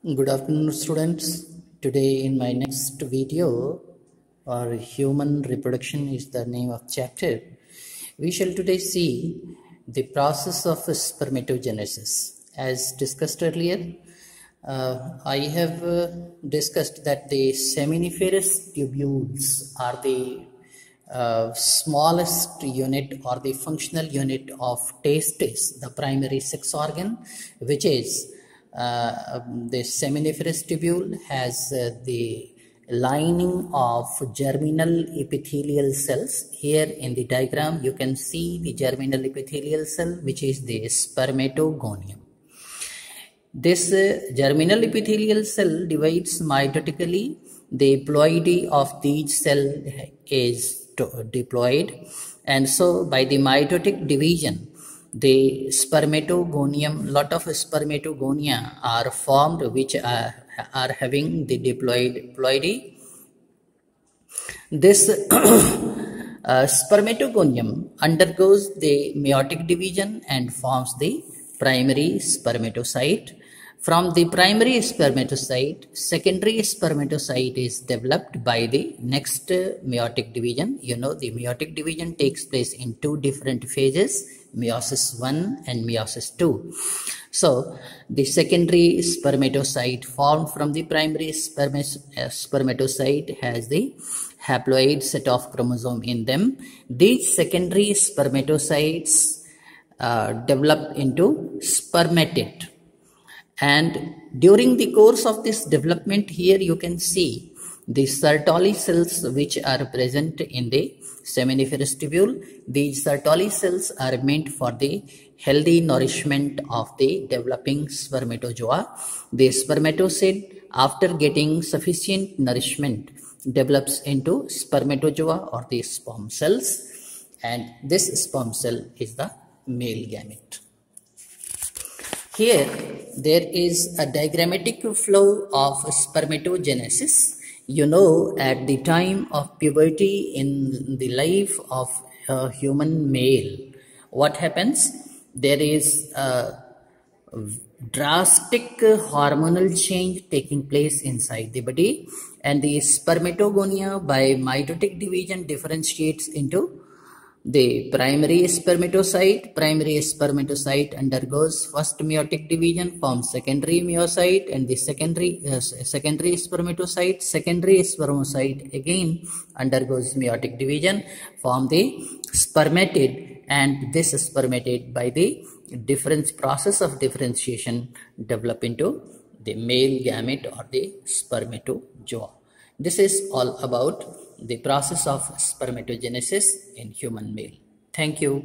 Good afternoon, students. Today, in my next video, or human reproduction is the name of chapter, we shall today see the process of spermatogenesis. As discussed earlier, I have discussed that the seminiferous tubules are the smallest unit or the functional unit of testis, the primary sex organ, which is the seminiferous tubule has the lining of germinal epithelial cells. Here in the diagram you can see the germinal epithelial cell, which is the spermatogonium. This germinal epithelial cell divides mitotically. The ploidy of each cell is diploid, and so by the mitotic division the spermatogonium, lot of spermatogonia are formed, which are having the diploid ploidy. This spermatogonium undergoes the meiotic division and forms the primary spermatocyte. From the primary spermatocyte, secondary spermatocyte is developed by the next meiotic division. You know, the meiotic division takes place in two different phases, meiosis 1 and meiosis 2. So, the secondary spermatocyte formed from the primary spermatocyte has the haploid set of chromosome in them. These secondary spermatocytes develop into spermatid. And during the course of this development, here you can see the Sertoli cells which are present in the seminiferous tubule. These Sertoli cells are meant for the healthy nourishment of the developing spermatozoa. The spermatocyte, after getting sufficient nourishment, develops into spermatozoa or the sperm cells, and this sperm cell is the male gamete. Here there is a diagrammatic flow of spermatogenesis. You know, at the time of puberty in the life of a human male, what happens? There is a drastic hormonal change taking place inside the body, and the spermatogonia by mitotic division differentiates into the primary spermatocyte. Primary spermatocyte undergoes first meiotic division, forms secondary meiocyte, and the secondary spermatocyte again undergoes meiotic division, form the spermatid, and this spermatid by the process of differentiation develop into the male gamete or the spermatozoa. This is all about the process of spermatogenesis in human male. Thank you.